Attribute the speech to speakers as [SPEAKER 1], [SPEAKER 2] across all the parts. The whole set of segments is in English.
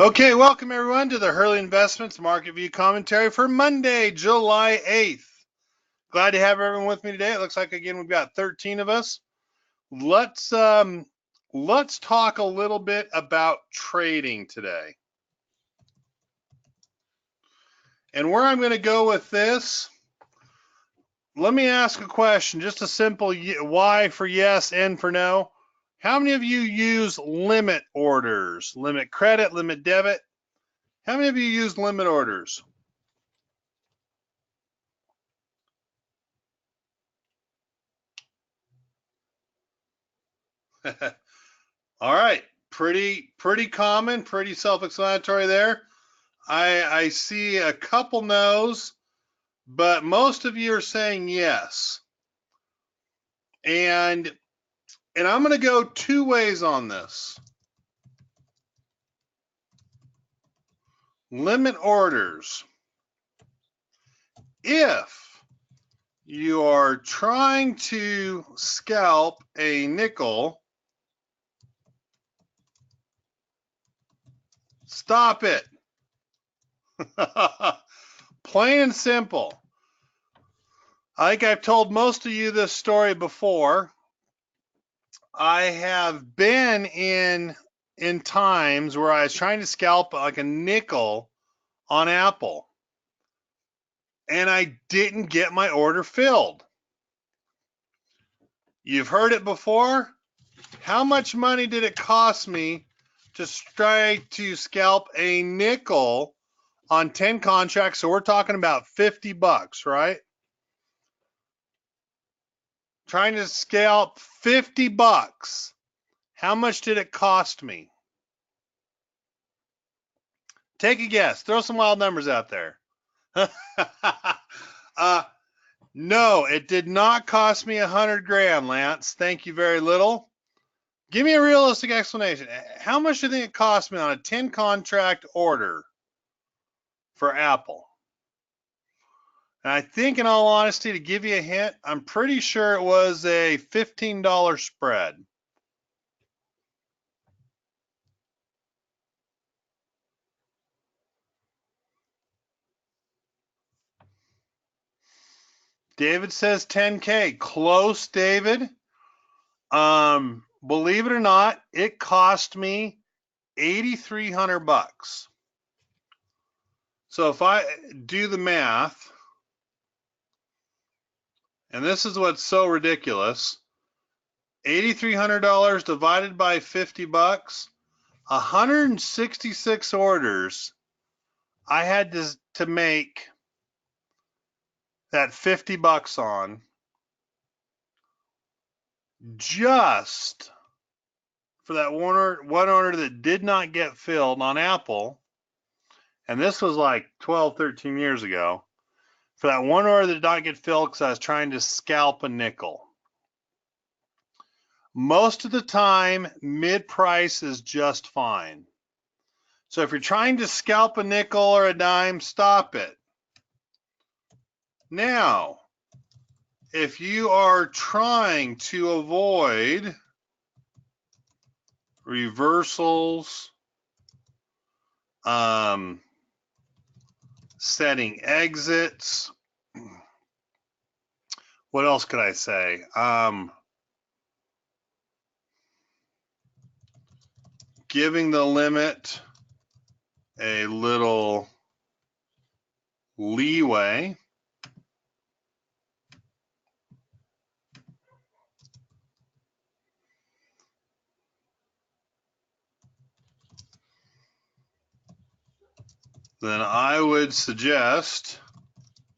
[SPEAKER 1] Okay, welcome everyone to the Hurley Investments Market View Commentary for Monday, July 8th. Glad to have everyone with me today. It looks like again we've got 13 of us. Let's talk a little bit about trading today. And where I'm going to go with this, let me ask a question, just a simple Y for yes, N for no. How many of you use limit orders? Limit credit, limit debit? How many of you use limit orders? All right, pretty common, pretty self-explanatory there. I see a couple no's, but most of you are saying yes. And I'm going to go two ways on this. Limit orders. If you are trying to scalp a nickel, stop it. Plain and simple. I think I've told most of you this story before. I have been in times where I was trying to scalp like a nickel on Apple, and I didn't get my order filled. You've heard it before. How much money did it cost me to try to scalp a nickel on 10 contracts? So we're talking about 50 bucks, right? Trying to scalp 50 bucks. How much did it cost me? Take a guess. Throw some wild numbers out there. No, it did not cost me 100 grand, Lance. Thank you very little. Give me a realistic explanation. How much do you think it cost me on a 10 contract order for Apple? And I think, in all honesty, to give you a hint, I'm pretty sure it was a $15 spread. David says 10K. Close, David. Believe it or not, it cost me 8,300 bucks. So if I do the math, and this is what's so ridiculous, $8,300 divided by 50 bucks, 166 orders I had to make that 50 bucks on, just for that one order that did not get filled on Apple. And this was like 12, 13 years ago. For that one order that did not get filled because I was trying to scalp a nickel. Most of the time, mid-price is just fine. So if you're trying to scalp a nickel or a dime, stop it. Now, if you are trying to avoid reversals, setting exits, what else could I say? Giving the limit a little leeway. Then I would suggest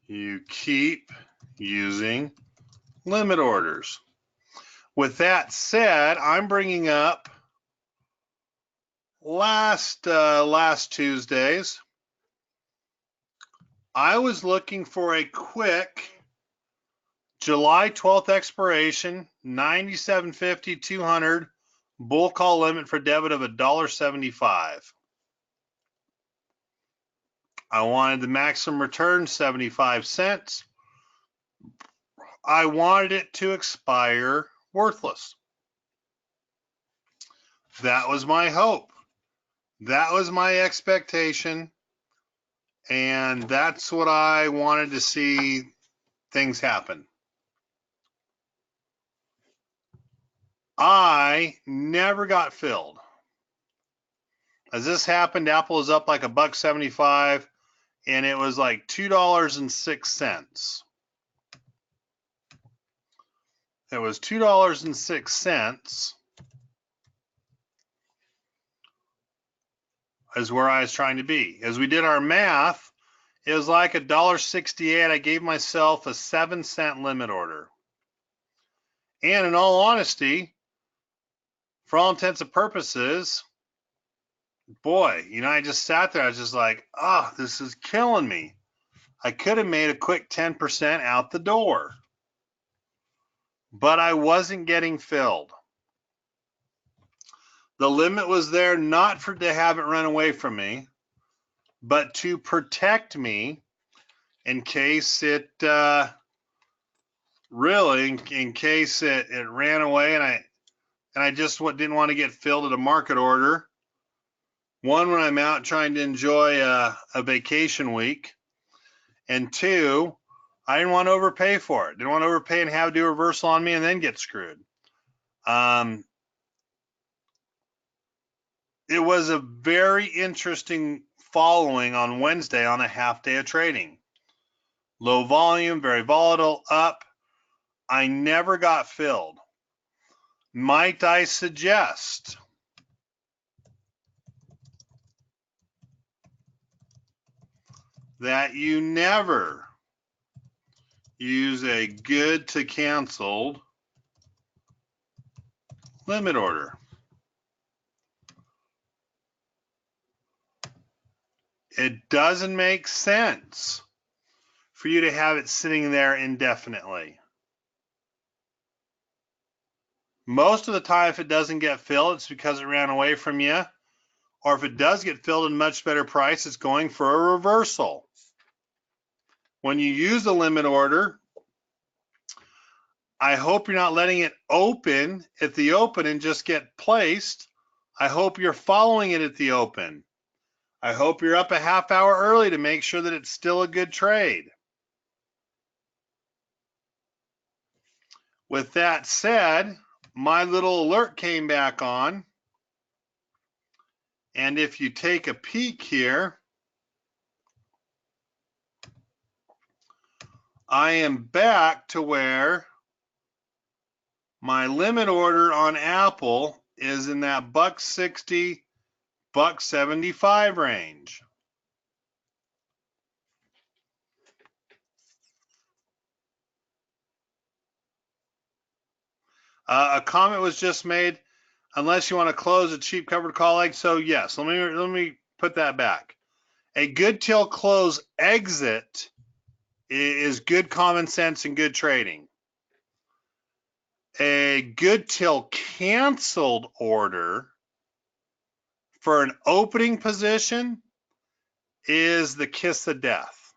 [SPEAKER 1] you keep using limit orders. With that said, I'm bringing up last Tuesdays. I was looking for a quick July 12th expiration, 97.50, 200 bull call limit for debit of $1.75. I wanted the maximum return, 75 cents. I wanted it to expire worthless. That was my hope. That was my expectation, and that's what I wanted to see things happen. I never got filled. As this happened, Apple was up like $1.75, and it was like $2.06. It was $2.06 is where I was trying to be. As we did our math, it was like $1.68. I gave myself a 7-cent limit order. And in all honesty, for all intents and purposes, boy, I just sat there. I was just like, oh, this is killing me. I could have made a quick 10% out the door, but I wasn't getting filled. The limit was there not to have it run away from me, but to protect me in case it in case it ran away and I just didn't want to get filled at a market order. One, when I'm out trying to enjoy a vacation week, and two, I didn't want to overpay for it. Didn't want to overpay and have to do a reversal on me and then get screwed. It was a very interesting following on Wednesday on a half day of trading. Low volume, very volatile, up. I never got filled. Might I suggest that you never use a good to canceled limit order? It doesn't make sense for you to have it sitting there indefinitely. Most of the time, if it doesn't get filled, it's because it ran away from you. Or if it does get filled at a much better price, it's going for a reversal. When you use a limit order, I hope you're not letting it open at the open and just get placed. I hope you're following it at the open. I hope you're up a half hour early to make sure that it's still a good trade. With that said, my little alert came back on. And if you take a peek here, I am back to where my limit order on Apple is in that $1.60, $1.75 range. A comment was just made, unless you want to close a cheap covered call leg. So yes, let me put that back. A good till close exit is good common sense and good trading. A good till canceled order for an opening position is the kiss of death.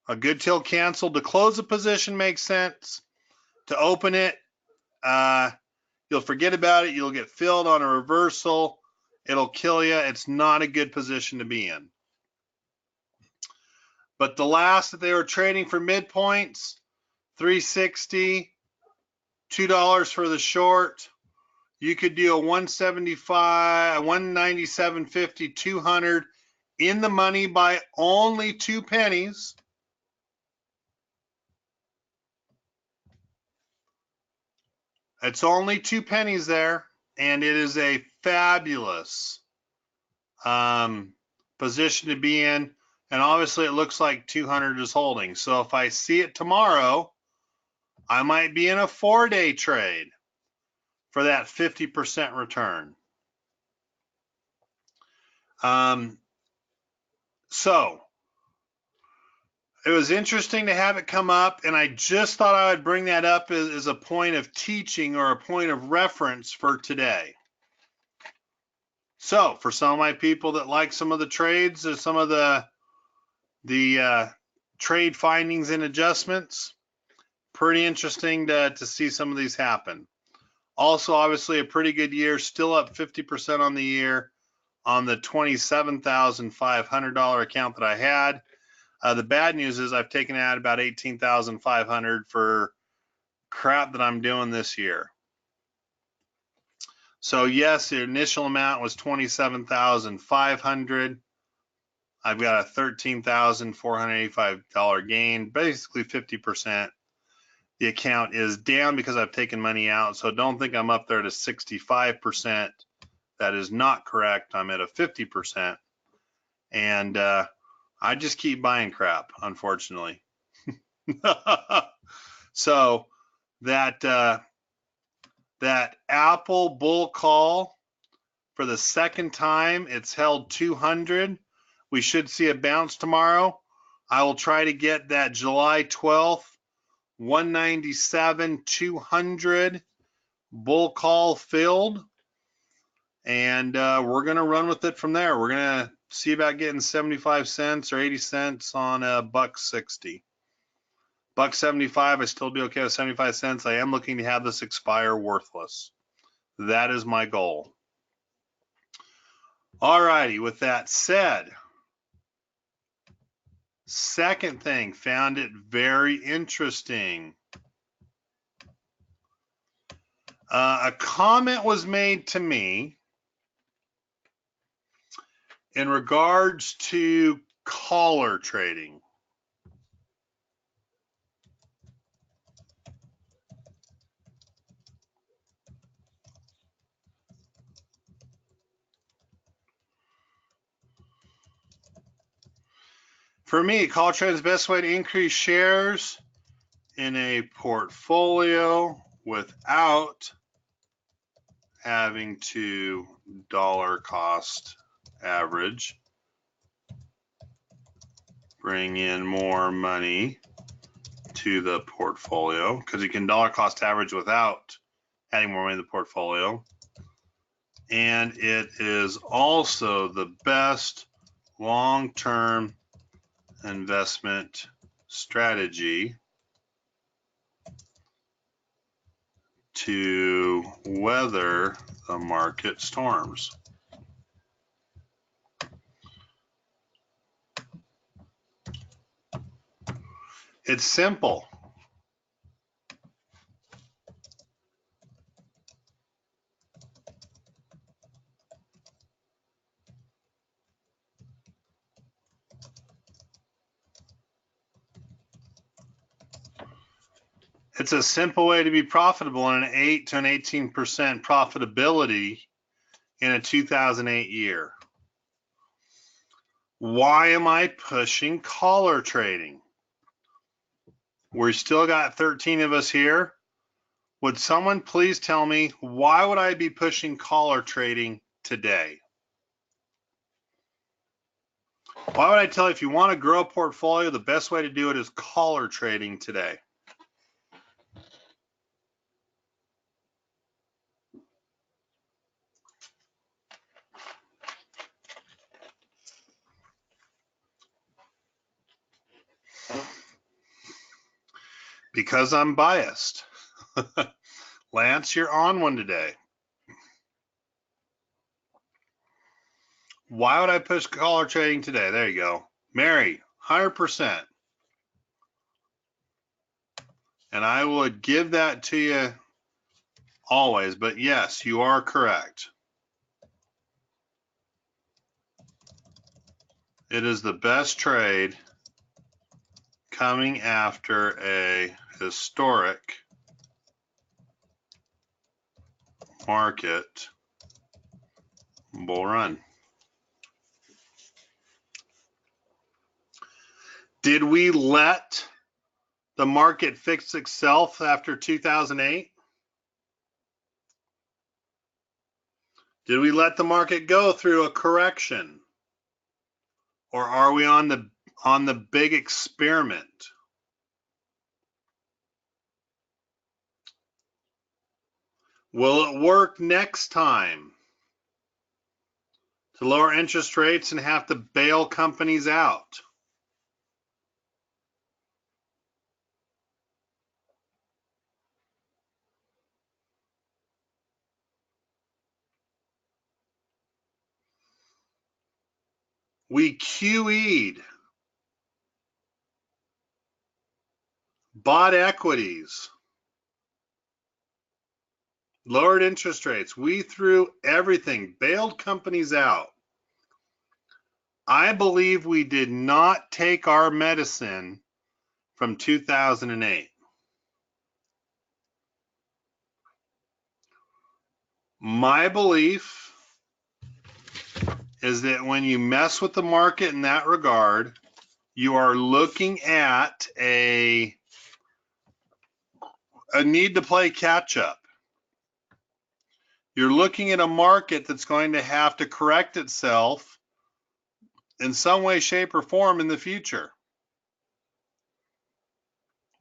[SPEAKER 1] A good till canceled to close a position makes sense. To open it, you'll forget about it. You'll get filled on a reversal. It'll kill you. It's not a good position to be in. But the last that they were trading for midpoints, $3.60, $2 for the short. You could do a 175, 197.50, 200 in the money by only 2 pennies. It's only 2 pennies there, and it is a fabulous position to be in. And obviously, it looks like 200 is holding. So if I see it tomorrow, I might be in a 4-day trade for that 50% return. So it was interesting to have it come up, and I just thought I would bring that up as a point of teaching or a point of reference for today. So for some of my people that like some of the trades or some of the trade findings and adjustments, pretty interesting to see some of these happen. Also, obviously, a pretty good year, still up 50% on the year on the $27,500 account that I had. The bad news is I've taken out about $18,500 for crap that I'm doing this year. So yes, the initial amount was $27,500. I've got a $13,485 gain, basically 50%. The account is down because I've taken money out, so don't think I'm up there to 65%. That is not correct. I'm at a 50%, and I just keep buying crap, unfortunately. So that Apple bull call for the second time, it's held 200. We should see a bounce tomorrow. I will try to get that July 12th 197 200 bull call filled, and we're going to run with it from there. We're going to see about getting 75 cents or 80 cents on a $1.60. $1.75, I still be okay with 75 cents. I am looking to have this expire worthless. That is my goal. All righty, with that said, second thing, found it very interesting. A comment was made to me in regards to collar trading. For me, collar trading is the best way to increase shares in a portfolio without having to dollar cost average, bring in more money to the portfolio, because you can dollar cost average without adding more money to the portfolio. And it is also the best long-term investment strategy to weather the market storms. It's simple. It's a simple way to be profitable in an 8 to an 18% profitability in a 2008 year. Why am I pushing collar trading? We're still got 13 of us here. Would someone please tell me, why would I be pushing collar trading today? Why would I tell you, if you want to grow a portfolio, the best way to do it is collar trading today? Because I'm biased. Lance, you're on one today. Why would I push collar trading today? There you go. Mary, 100%. And I would give that to you always, but yes, you are correct. It is the best trade coming after a historic market bull run. Did we let the market fix itself after 2008? Did we let the market go through a correction? Or are we on the big experiment? Will it work next time to lower interest rates and have to bail companies out? We QE'd, bought equities, lowered interest rates. We threw everything, bailed companies out. I believe we did not take our medicine from 2008. My belief is that when you mess with the market in that regard, you are looking at a need to play catch up. You're looking at a market that's going to have to correct itself in some way, shape, or form in the future.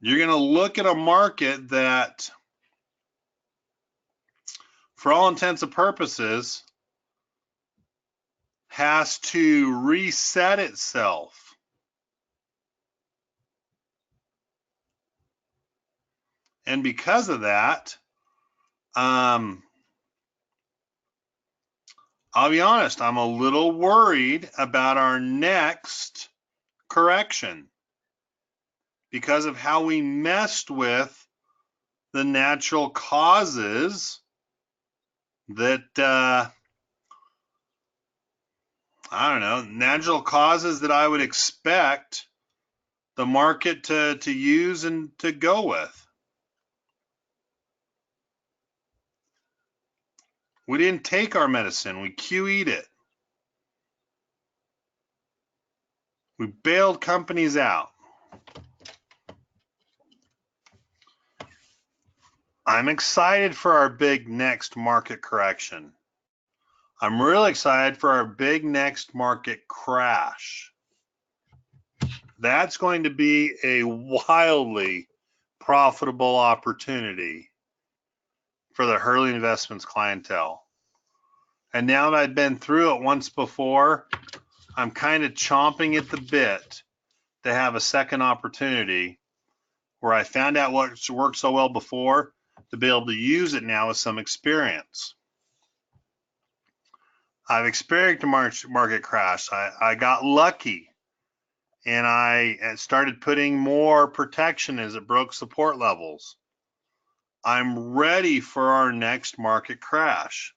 [SPEAKER 1] You're going to look at a market that, for all intents and purposes, has to reset itself. And because of that, I'll be honest, I'm a little worried about our next correction because of how we messed with the natural causes that, I don't know, natural causes that I would expect the market to use and to go with. We didn't take our medicine, we QE'd it. We bailed companies out. I'm excited for our big next market correction. I'm really excited for our big next market crash. That's going to be a wildly profitable opportunity for the Hurley Investments clientele. And now that I've been through it once before, I'm kind of chomping at the bit to have a second opportunity where I found out what worked so well before to be able to use it now with some experience. I've experienced a market crash. I got lucky and I started putting more protection as it broke support levels. I'm ready for our next market crash.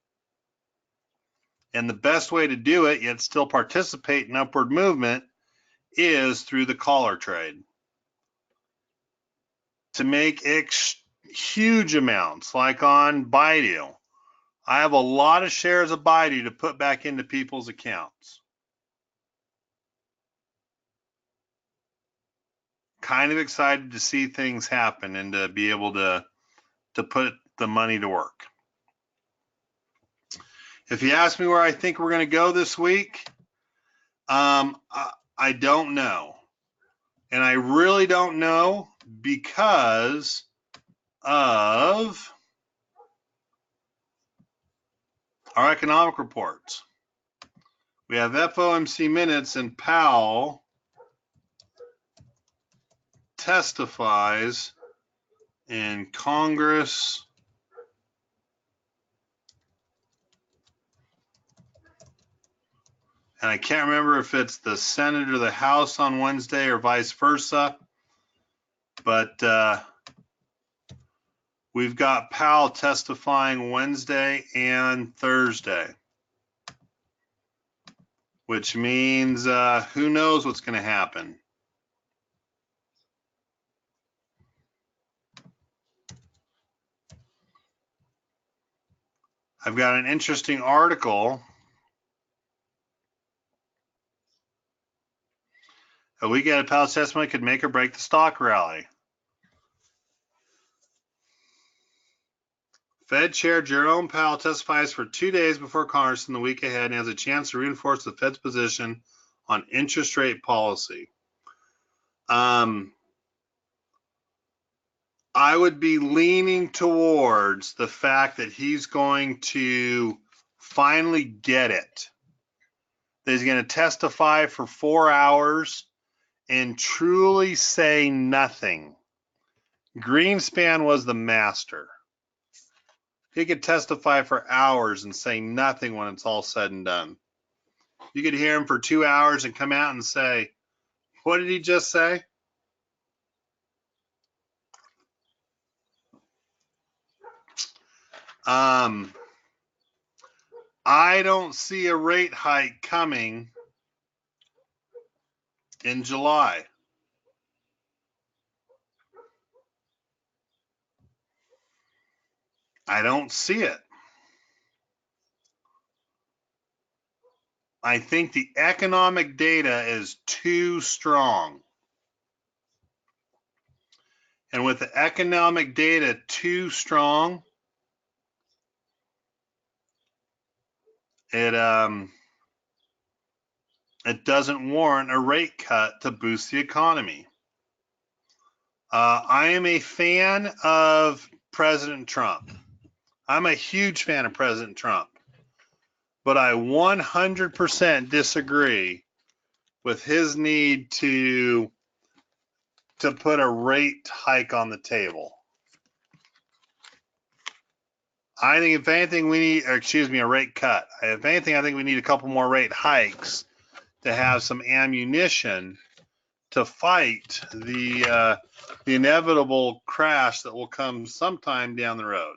[SPEAKER 1] And the best way to do it, yet still participate in upward movement, is through the collar trade. To make huge amounts, like on Baidu, I have a lot of shares of Baidu to put back into people's accounts. Kind of excited to see things happen and to be able to put the money to work. If you ask me where I think we're going to go this week, I don't know. And I really don't know because of our economic reports. We have FOMC minutes and Powell testifies in Congress and I can't remember if it's the Senate or the House on Wednesday or vice versa, but we've got Powell testifying Wednesday and Thursday, which means who knows what's going to happen. I've got an interesting article. A week ahead of Powell's testimony could make or break the stock rally. Fed Chair Jerome Powell testifies for 2 days before Congress in the week ahead and has a chance to reinforce the Fed's position on interest rate policy. I would be leaning towards the fact that he's going to finally get it. That he's going to testify for 4 hours and truly say nothing. Greenspan was the master. He could testify for hours and say nothing when it's all said and done. You could hear him for 2 hours and come out and say, what did he just say? I don't see a rate hike coming in July. I don't see it. I think the economic data is too strong. And with the economic data too strong, it doesn't warrant a rate cut to boost the economy. I am a fan of President Trump. I'm a huge fan of President Trump, but I 100% disagree with his need to put a rate hike on the table. I think if anything we need, or excuse me, a rate cut. If anything, I think we need a couple more rate hikes to have some ammunition to fight the inevitable crash that will come sometime down the road.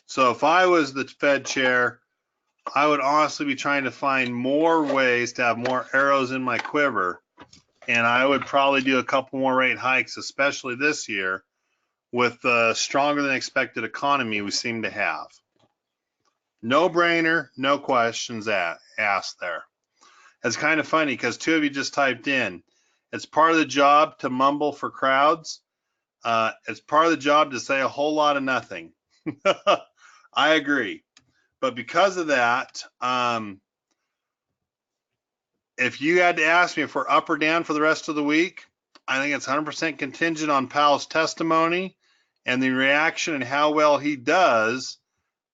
[SPEAKER 1] So if I was the Fed chair, I would honestly be trying to find more ways to have more arrows in my quiver, and I would probably do a couple more rate hikes, especially this year, with the stronger than expected economy we seem to have. No brainer, no questions asked there. It's kind of funny because two of you just typed in, it's part of the job to mumble for crowds. It's part of the job to say a whole lot of nothing. I agree. But because of that, if you had to ask me if we're up or down for the rest of the week, I think it's 100% contingent on Powell's testimony and the reaction and how well he does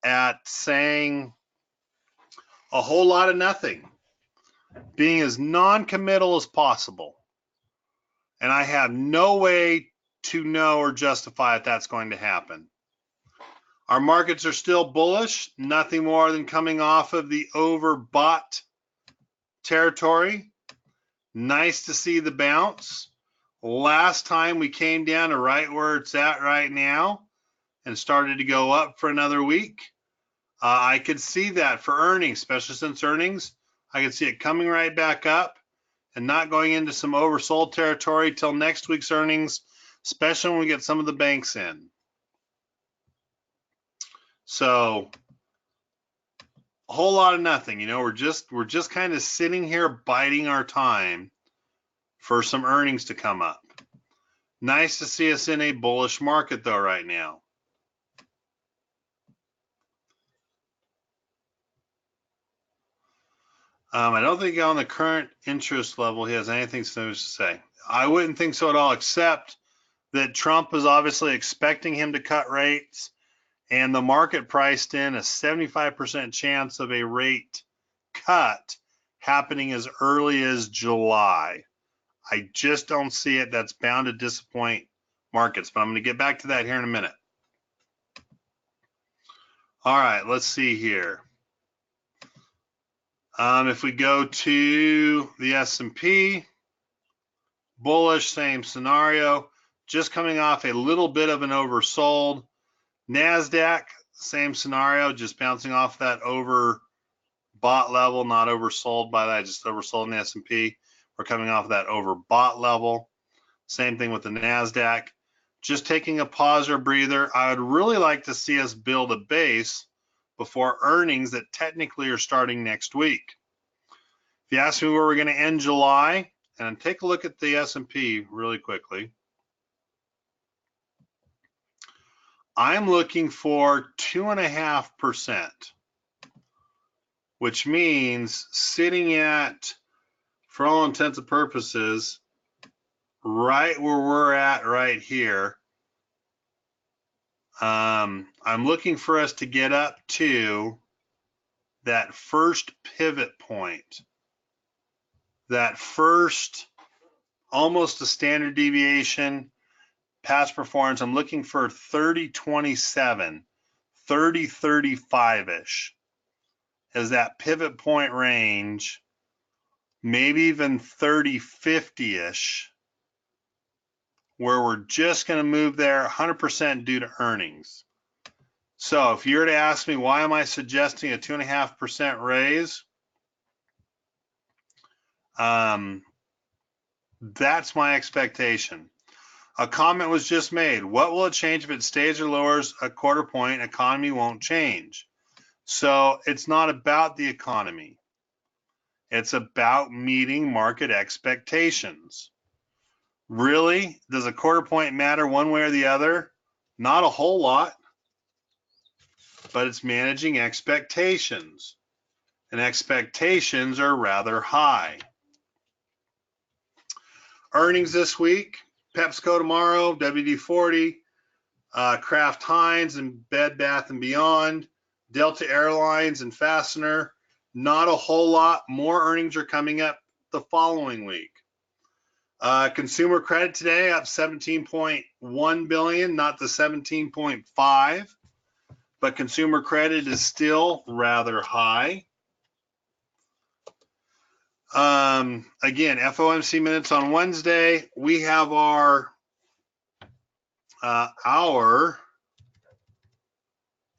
[SPEAKER 1] at saying a whole lot of nothing, being as non-committal as possible. And I have no way to know or justify if that's going to happen. Our markets are still bullish, nothing more than coming off of the overbought territory. Nice to see the bounce. Last time we came down to right where it's at right now and started to go up for another week. I could see that for earnings, especially since earnings, I could see it coming right back up and not going into some oversold territory till next week's earnings, especially when we get some of the banks in. So a whole lot of nothing, you know, we're just kind of sitting here biding our time for some earnings to come up. Nice to see us in a bullish market though right now. I don't think on the current interest level he has anything to say. I wouldn't think so at all, except that Trump is obviously expecting him to cut rates, and the market priced in a 75% chance of a rate cut happening as early as July. I just don't see it. That's bound to disappoint markets, but I'm going to get back to that here in a minute. All right, let's see here. If we go to the S&P, bullish, same scenario, just coming off a little bit of an oversold. NASDAQ, same scenario, just bouncing off that overbought level, not oversold by that, just oversold in the S&P. We're coming off that overbought level. Same thing with the NASDAQ. Just taking a pause or breather. I would really like to see us build a base before earnings that technically are starting next week. If you ask me where we're going to end July, and take a look at the S&P really quickly, I'm looking for 2.5%, which means sitting at, for all intents and purposes, right where we're at right here. I'm looking for us to get up to that first pivot point, that first almost a standard deviation past performance. I'm looking for 30.27, 30.35-ish. is that pivot point range, maybe even 30-50-ish, where we're just going to move there 100% due to earnings. So if you were to ask me, why am I suggesting a 2.5% raise? That's my expectation. A comment was just made. What will it change if it stays or lowers a quarter point? Economy won't change. So it's not about the economy. It's about meeting market expectations. Really? Does a quarter point matter one way or the other? Not a whole lot, but it's managing expectations. And expectations are rather high. Earnings this week, PepsiCo tomorrow, WD-40, Kraft Heinz and Bed Bath & Beyond, Delta Airlines and Fastener. Not a whole lot. More earnings are coming up the following week. Consumer credit today up 17.1 billion, not the 17.5, but consumer credit is still rather high. Again, FOMC minutes on Wednesday. We have our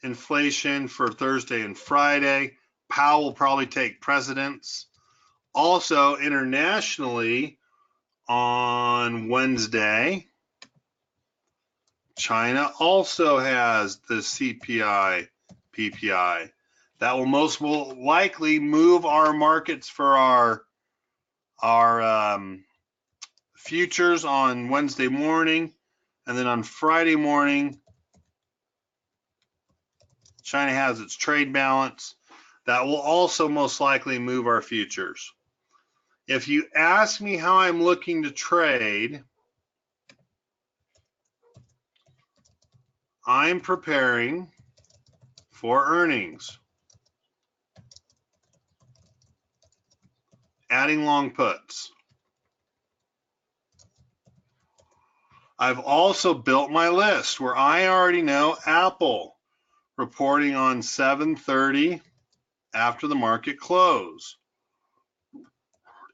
[SPEAKER 1] inflation for Thursday and Friday. Powell will probably take precedence. Also, internationally, on Wednesday, China also has the CPI, PPI. That will most likely move our markets for our futures on Wednesday morning, and then on Friday morning, China has its trade balance. That will also most likely move our futures. If you ask me how I'm looking to trade, I'm preparing for earnings. Adding long puts. I've also built my list where I already know Apple reporting on 7:30 after the market close.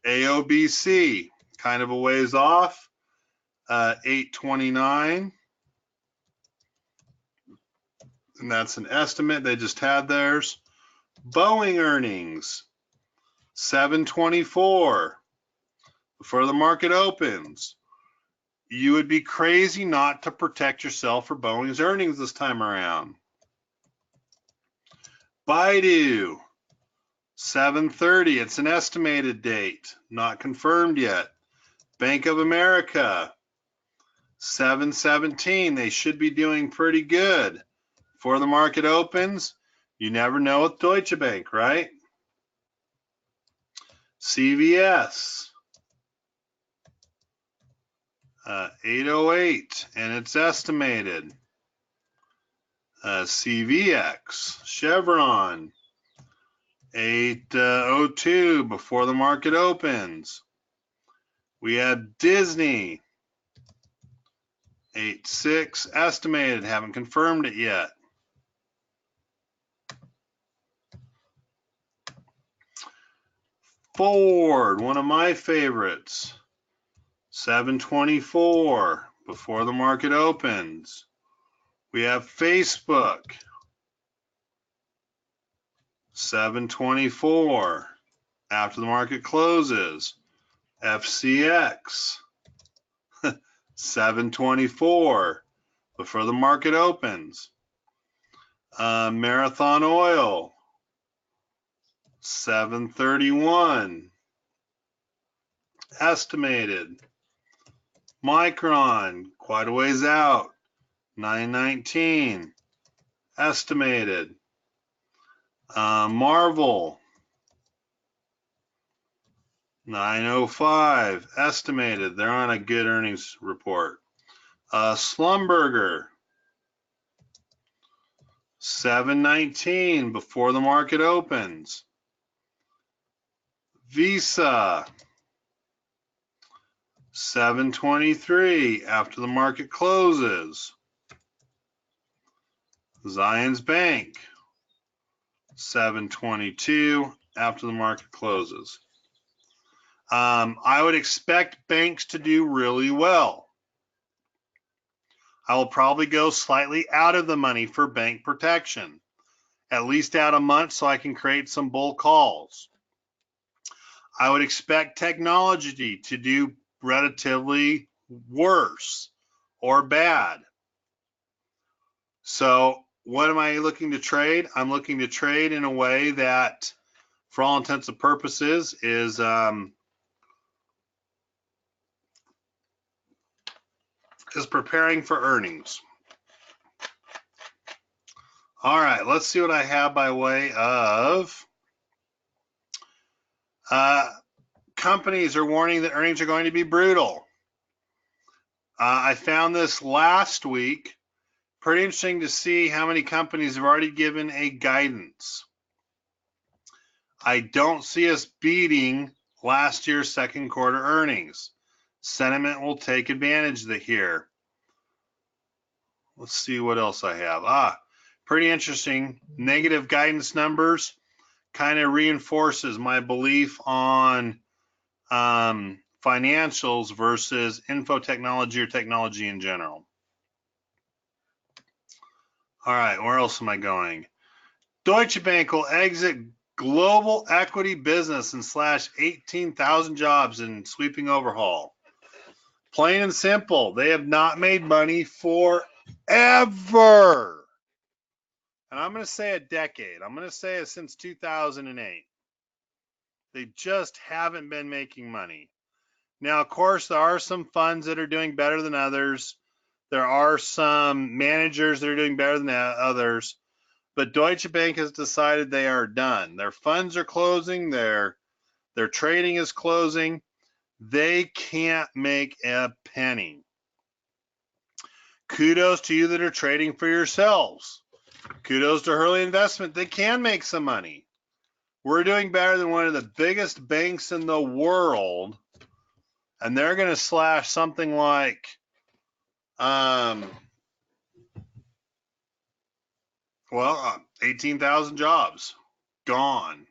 [SPEAKER 1] AOBC, kind of a ways off, 8:29. And that's an estimate. They just had theirs. Boeing earnings, 7:24 before the market opens. You would be crazy not to protect yourself for Boeing's earnings this time around. Baidu, 7:30. It's an estimated date, not confirmed yet. Bank of America, 7:17. They should be doing pretty good. Before the market opens, you never know with Deutsche Bank, right? CVS, 8:08, and it's estimated. CVX, Chevron, 8:02 before the market opens. We had Disney, 8.6 estimated, haven't confirmed it yet. Ford, one of my favorites, 7.24 before the market opens. We have Facebook, 7.24 after the market closes. FCX, 7.24 before the market opens. Marathon Oil, 7.31 estimated. Micron, quite a ways out, 9.19 estimated. Marvel, 9.05 estimated. They're on a good earnings report. Schlumberger, 7.19 before the market opens. Visa, 7.23 after the market closes. Zions Bank, 722 after the market closes. I would expect banks to do really well. I will probably go slightly out of the money for bank protection, at least out a month so I can create some bull calls. I would expect technology to do relatively worse or bad. So what am I looking to trade? I'm looking to trade in a way that, for all intents and purposes, is preparing for earnings. All right, let's see what I have by way of companies are warning that earnings are going to be brutal. I found this last week. Pretty interesting to see how many companies have already given a guidance. I don't see us beating last year's second quarter earnings. Sentiment will take advantage of it here. Let's see what else I have. Pretty interesting. Negative guidance numbers kind of reinforces my belief on financials versus info technology or technology in general. All right, where else am I going? Deutsche Bank will exit global equity business and slash 18,000 jobs in sweeping overhaul. Plain and simple, they have not made money forever. And I'm going to say a decade. I'm going to say it since 2008. They just haven't been making money. Now, of course, there are some funds that are doing better than others. There are some managers that are doing better than others. But Deutsche Bank has decided they are done. Their funds are closing. Their trading is closing. They can't make a penny. Kudos to you that are trading for yourselves. Kudos to Hurley Investment. They can make some money. We're doing better than one of the biggest banks in the world, and they're going to slash something like 18,000 jobs gone.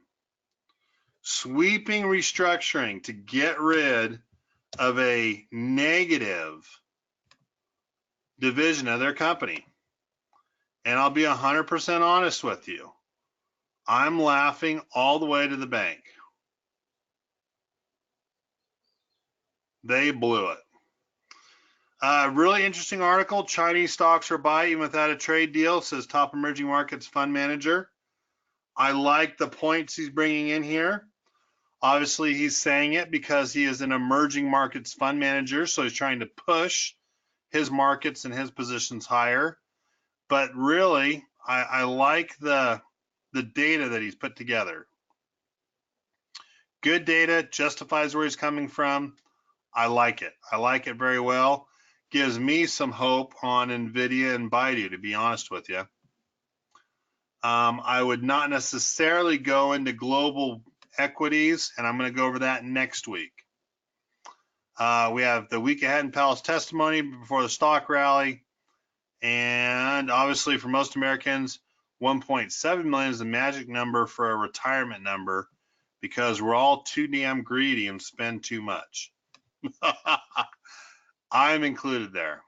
[SPEAKER 1] Sweeping restructuring to get rid of a negative division of their company. And I'll be 100% honest with you. I'm laughing all the way to the bank. They blew it. Really interesting article. Chinese stocks are buy even without a trade deal, says top emerging markets fund manager. I like the points he's bringing in here. Obviously, he's saying it because he is an emerging markets fund manager, so he's trying to push his markets and his positions higher. But really, I like the data that he's put together. Good data, justifies where he's coming from. I like it. I like it very well. Gives me some hope on NVIDIA and Baidu, to be honest with you. I would not necessarily go into global equities, and I'm going to go over that next week. We have the week ahead in Powell's testimony before the stock rally. And obviously, for most Americans, 1.7 million is the magic number for a retirement number because we're all too damn greedy and spend too much. I'm included there.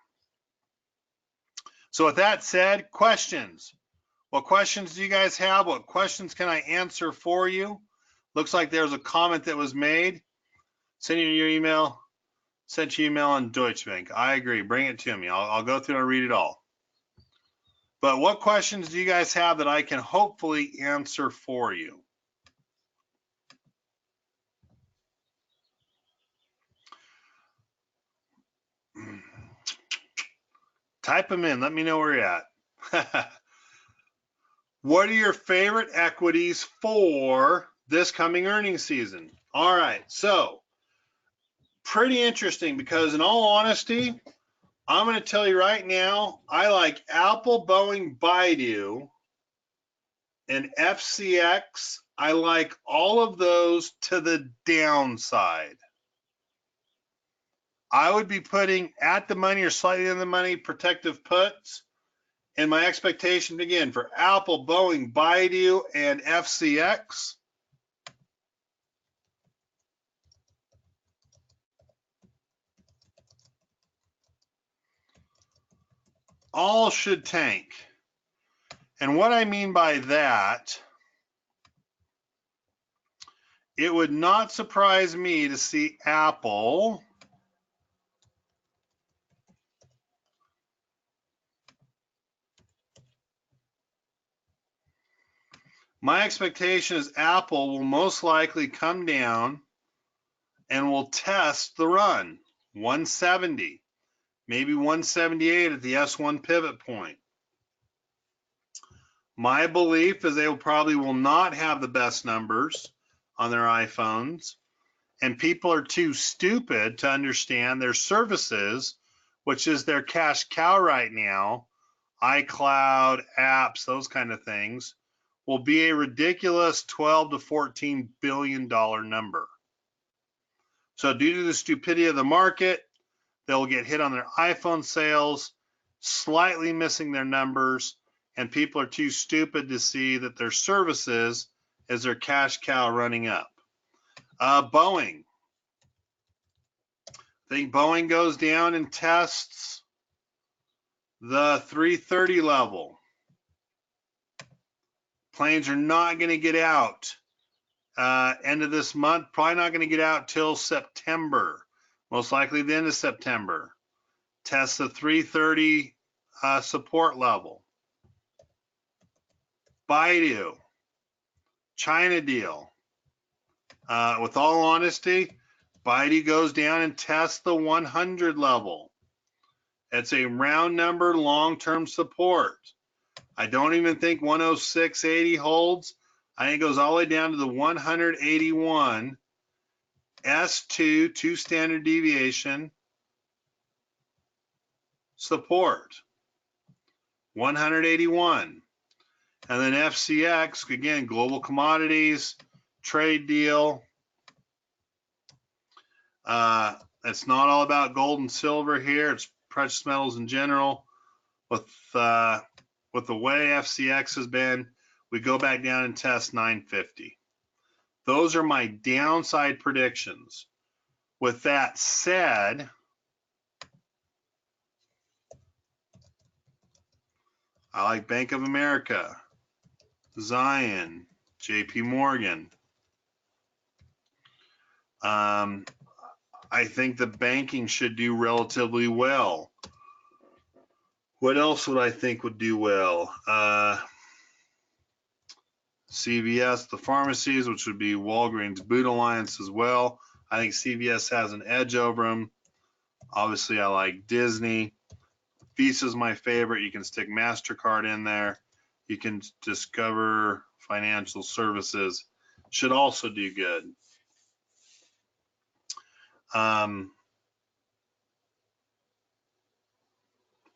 [SPEAKER 1] So with that said, questions. What questions do you guys have? What questions can I answer for you? Looks like there's a comment that was made. Send you your email. Sent you email on Deutsche Bank. I agree. Bring it to me. I'll go through and read it all. But what questions do you guys have that I can hopefully answer for you? Type them in. Let me know where you're at. What are your favorite equities for this coming earnings season? All right. So pretty interesting because in all honesty, I'm going to tell you right now, I like Apple, Boeing, Baidu, and FCX. I like all of those to the downside. I would be putting at the money or slightly in the money protective puts And my expectation again for Apple, Boeing, Baidu, and FCX. All should tank. And what I mean by that, it would not surprise me to see Apple my expectation is Apple will most likely come down and will test the run 170, maybe 178 at the S1 pivot point. My belief is they probably will not have the best numbers on their iPhones, and people are too stupid to understand their services, which is their cash cow right now, iCloud, apps, those kind of things, will be a ridiculous 12 to 14 billion dollar number. So due to the stupidity of the market, they'll get hit on their iPhone sales, slightly missing their numbers, and people are too stupid to see that their services is their cash cow running up. Boeing. I think Boeing goes down and tests the 330 level. Planes are not going to get out end of this month, probably not going to get out till September, most likely the end of September. Test the 330 support level. Baidu, China deal. With all honesty, Baidu goes down and tests the 100 level. It's a round number long-term support. I don't even think 106.80 holds. I think it goes all the way down to the 181 S2, 2 standard deviation support. 181. And then FCX, again, global commodities, trade deal. It's not all about gold and silver here. It's precious metals in general. With the way FCX has been, we go back down and test 950. Those are my downside predictions. With that said, I like Bank of America, Zion, JP Morgan. I think the banking should do relatively well. What else would I think would do well? CVS, the pharmacies, which would be Walgreens Boot Alliance as well. I think CVS has an edge over them. Obviously, I like Disney. Visa's my favorite. You can stick MasterCard in there. You can Discover Financial Services. Should also do good.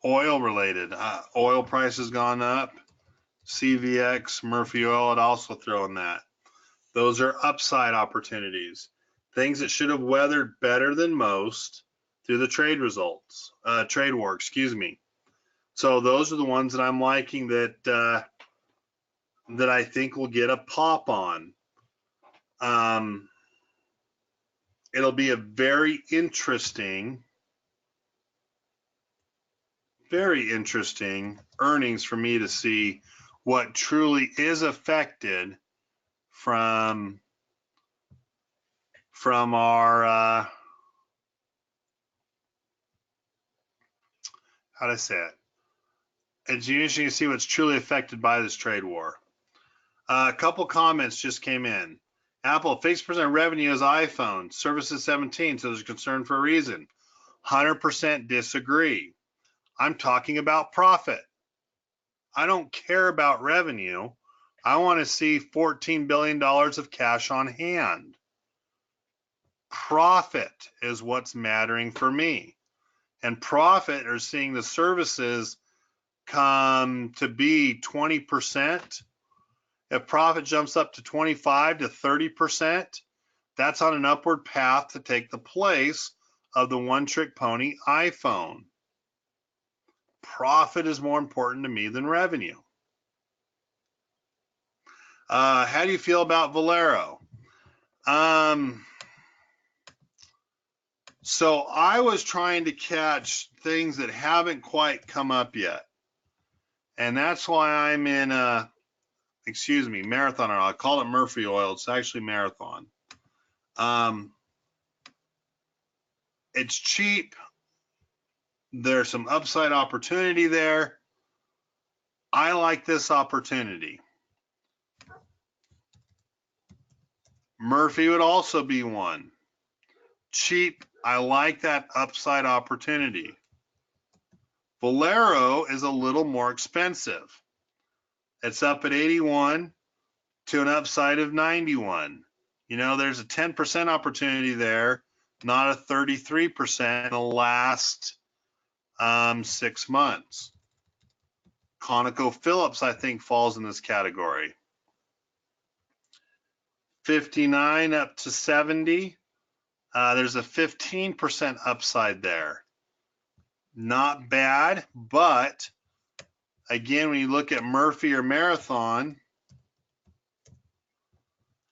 [SPEAKER 1] Oil related. Oil price has gone up. CVX, Murphy Oil, I'd also throw in that. Those are upside opportunities. Things that should have weathered better than most through the trade war, excuse me. So those are the ones that I'm liking that I think will get a pop on. It'll be a very interesting earnings for me to see what truly is affected from our how to say it. It's interesting to see what's truly affected by this trade war. A couple comments just came in. Apple, 50% revenue is iPhone, services 17, so there's a concern for a reason. 100% disagree. I'm talking about profit. I don't care about revenue. I want to see $14 billion of cash on hand. Profit is what's mattering for me. And profit are seeing the services come to be 20%. If profit jumps up to 25 to 30%, that's on an upward path to take the place of the one-trick pony iPhone. Profit is more important to me than revenue. How do you feel about Valero? So I was trying to catch things that haven't quite come up yet. And that's why I'm in Marathon oil. I call it Murphy oil. It's actually Marathon. It's cheap. There's some upside opportunity there. I like this opportunity. Murphy would also be one. Cheap. I like that upside opportunity. Valero is a little more expensive. It's up at 81 to an upside of 91. You know, there's a 10% opportunity there, not a 33% in the last 6 months. ConocoPhillips, I think, falls in this category. 59 up to 70. There's a 15% upside there. Not bad, but again, when you look at Murphy or Marathon,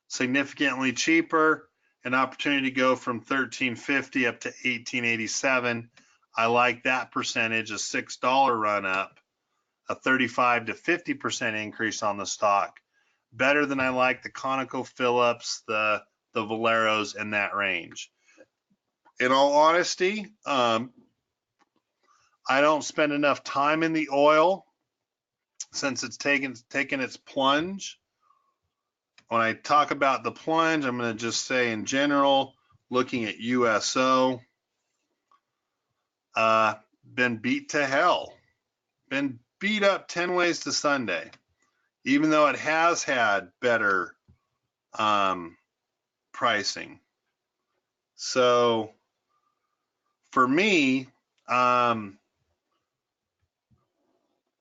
[SPEAKER 1] significantly cheaper, an opportunity to go from 1350 up to 1887. I like that percentage, a $6 run up, a 35 to 50% increase on the stock. Better than I like the ConocoPhillips, the Valeros in that range. In all honesty, I don't spend enough time in the oil since it's taken its plunge. When I talk about the plunge, I'm going to just say in general, looking at USO, been beat to hell, been beat up 10 ways to Sunday, even though it has had better pricing. So for me,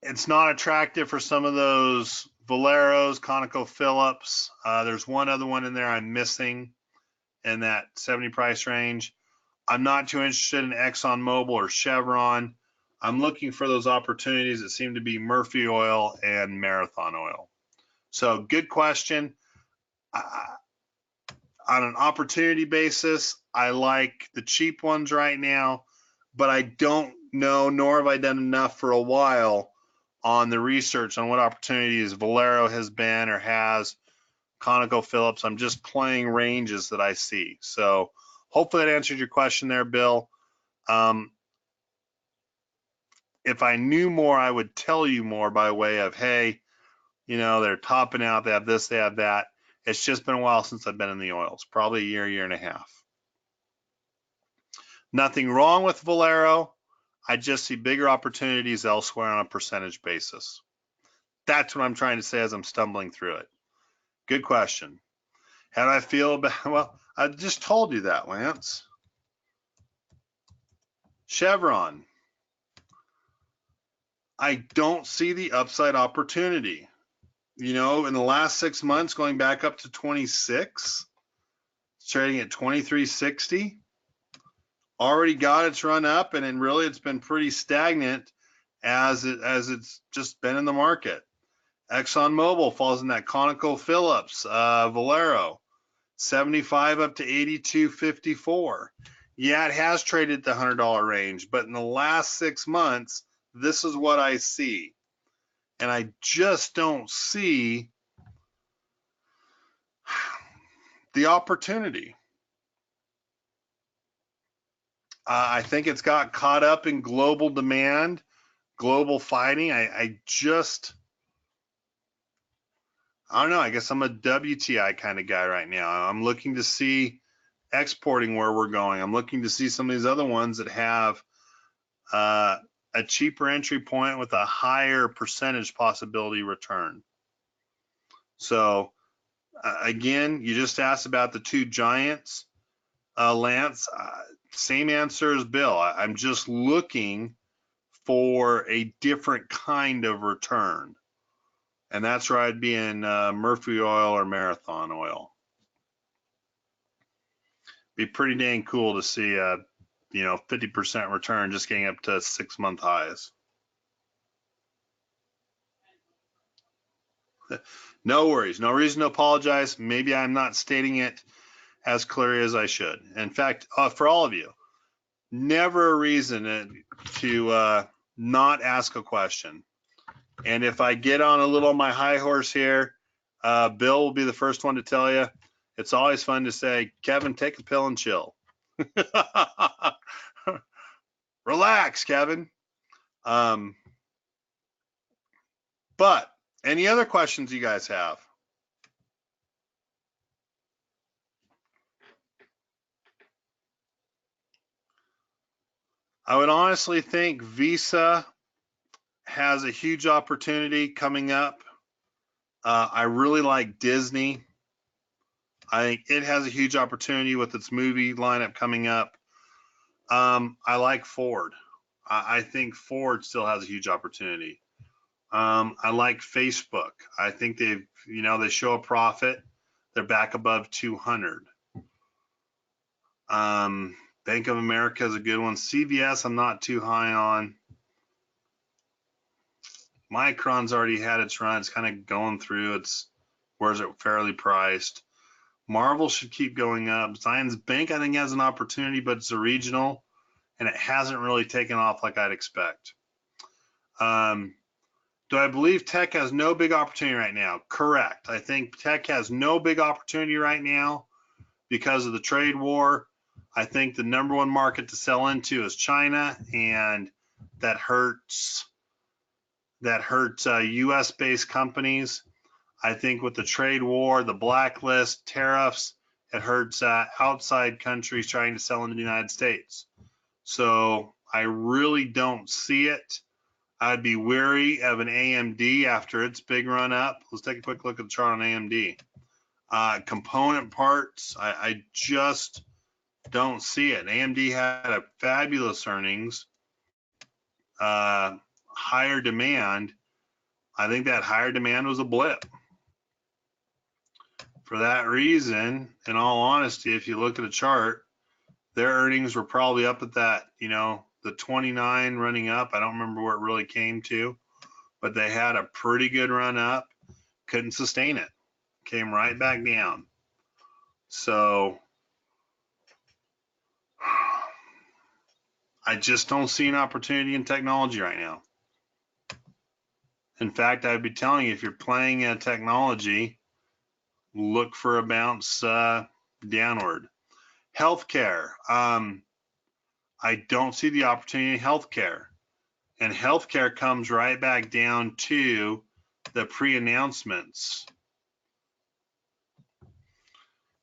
[SPEAKER 1] it's not attractive for some of those Valeros, ConocoPhillips. There's one other one in there I'm missing in that 70 price range. I'm not too interested in ExxonMobil or Chevron. I'm looking for those opportunities that seem to be Murphy oil and Marathon oil. So good question. On an opportunity basis, I like the cheap ones right now, but I don't know, nor have I done enough for a while on the research on what opportunities Valero has been or has, ConocoPhillips. I'm just playing ranges that I see. So hopefully that answered your question there, Bill. If I knew more, I would tell you more by way of, hey, you know, they're topping out, they have this, they have that. It's just been a while since I've been in the oils, probably a year and a half. Nothing wrong with Valero. I just see bigger opportunities elsewhere on a percentage basis. That's what I'm trying to say as I'm stumbling through it. Good question. How do I feel about, well, I just told you that, Lance. Chevron. I don't see the upside opportunity. You know, in the last 6 months, going back up to 26, it's trading at 23.60. Already got its run up, and then really it's been pretty stagnant as it's just been in the market. ExxonMobil falls in that ConocoPhillips, Valero, 75 up to 82.54. Yeah, it has traded the $100 range, but in the last 6 months, this is what I see. And I just don't see the opportunity. I think it's got caught up in global demand, global fighting. I don't know. I guess I'm a WTI kind of guy right now. I'm looking to see exporting where we're going. I'm looking to see some of these other ones that have a cheaper entry point with a higher percentage possibility return. So again, you just asked about the two giants, Lance. Same answer as Bill. I'm just looking for a different kind of return. And that's where I'd be in Murphy oil or Marathon oil. Be pretty dang cool to see a 50% return just getting up to 6 month highs. No worries. No reason to apologize. Maybe I'm not stating it as clearly as I should. In fact, for all of you, never a reason to not ask a question. And if I get on a little my high horse here, Bill will be the first one to tell you. It's always fun to say, Kevin, take a pill and chill. Relax, Kevin. But any other questions you guys have? I would honestly think Visa has a huge opportunity coming up. I really like Disney. I think it has a huge opportunity with its movie lineup coming up. I like Ford. I think Ford still has a huge opportunity. I like Facebook. I think they show a profit. They're back above 200. Bank of America is a good one. CVS, I'm not too high on. Micron's already had its run. It's kind of going through. Where's it fairly priced? Marvel should keep going up. Zions Bank, I think, has an opportunity, but it's a regional, and it hasn't really taken off like I'd expect. Do I believe tech has no big opportunity right now? Correct. I think tech has no big opportunity right now because of the trade war. I think the number one market to sell into is China, and that hurts U.S.-based companies. I think with the trade war, the blacklist, tariffs, it hurts outside countries trying to sell into the United States. So I really don't see it. I'd be wary of an AMD after its big run up. Let's take a quick look at the chart on AMD. Component parts, I just don't see it. AMD had a fabulous earnings, higher demand. I think that higher demand was a blip. For that reason, in all honesty, if you look at a chart, their earnings were probably up at that, the 29 running up. I don't remember where it really came to, but they had a pretty good run up, couldn't sustain it, came right back down. So I just don't see an opportunity in technology right now. In fact, I'd be telling you, if you're playing a technology, look for a bounce downward. Healthcare. I don't see the opportunity in healthcare. And healthcare comes right back down to the pre-announcements.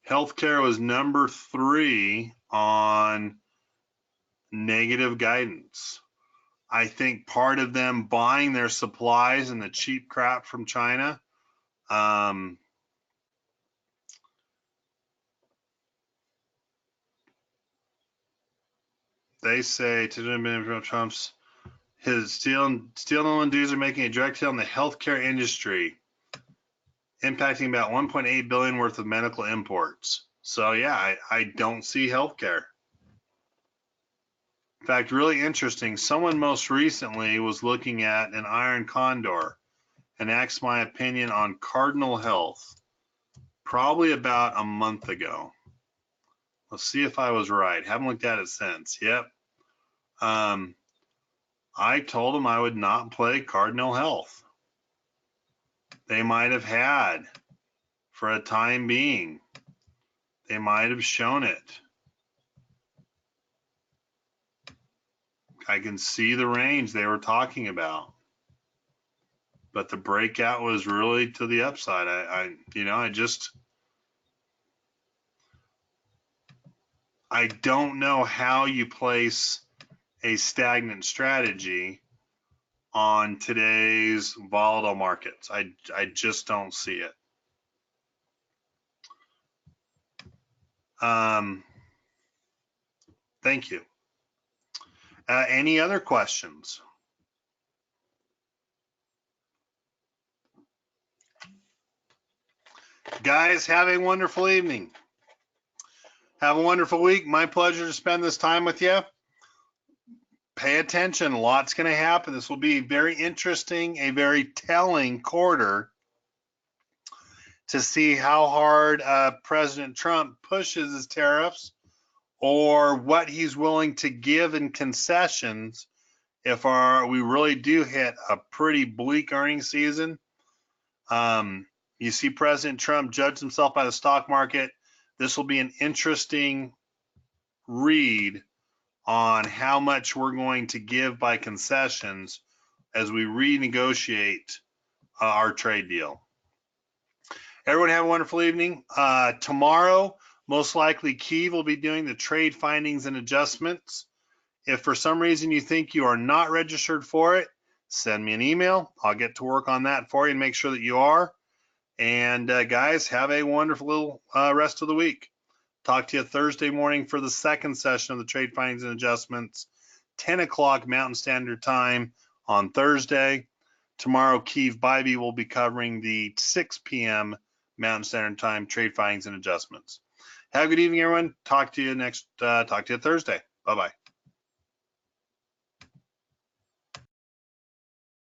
[SPEAKER 1] Healthcare was number 3 on negative guidance. I think part of them buying their supplies and the cheap crap from China, they say Trump's his steel and dues are making a direct hit on the healthcare industry, impacting about 1.8 billion worth of medical imports. So yeah, I don't see healthcare. In fact, really interesting, someone most recently was looking at an iron condor and asked my opinion on Cardinal Health, probably about a month ago. Let's see if I was right. Haven't looked at it since. Yep. I told him I would not play Cardinal Health. They might have had for a time being. They might have shown it. I can see the range they were talking about. But the breakout was really to the upside. I don't know how you place a stagnant strategy on today's volatile markets. I just don't see it. Thank you. Any other questions? Guys, have a wonderful evening. Have a wonderful week. My pleasure to spend this time with you. Pay attention. A lot's going to happen. This will be very interesting, a very telling quarter to see how hard President Trump pushes his tariffs or what he's willing to give in concessions if we really do hit a pretty bleak earnings season. You see President Trump judge himself by the stock market. This will be an interesting read on how much we're going to give by concessions as we renegotiate our trade deal. Everyone have a wonderful evening. Tomorrow, most likely Kiev will be doing the trade findings and adjustments. If for some reason you think you are not registered for it, send me an email. I'll get to work on that for you and make sure that you are. And guys, have a wonderful rest of the week. Talk to you Thursday morning for the second session of the trade findings and adjustments, 10 o'clock Mountain Standard Time on Thursday. Tomorrow, Kiev Bybee will be covering the 6 p.m. Mountain Standard Time trade findings and adjustments. Have a good evening, everyone. Talk to you Thursday. Bye-bye.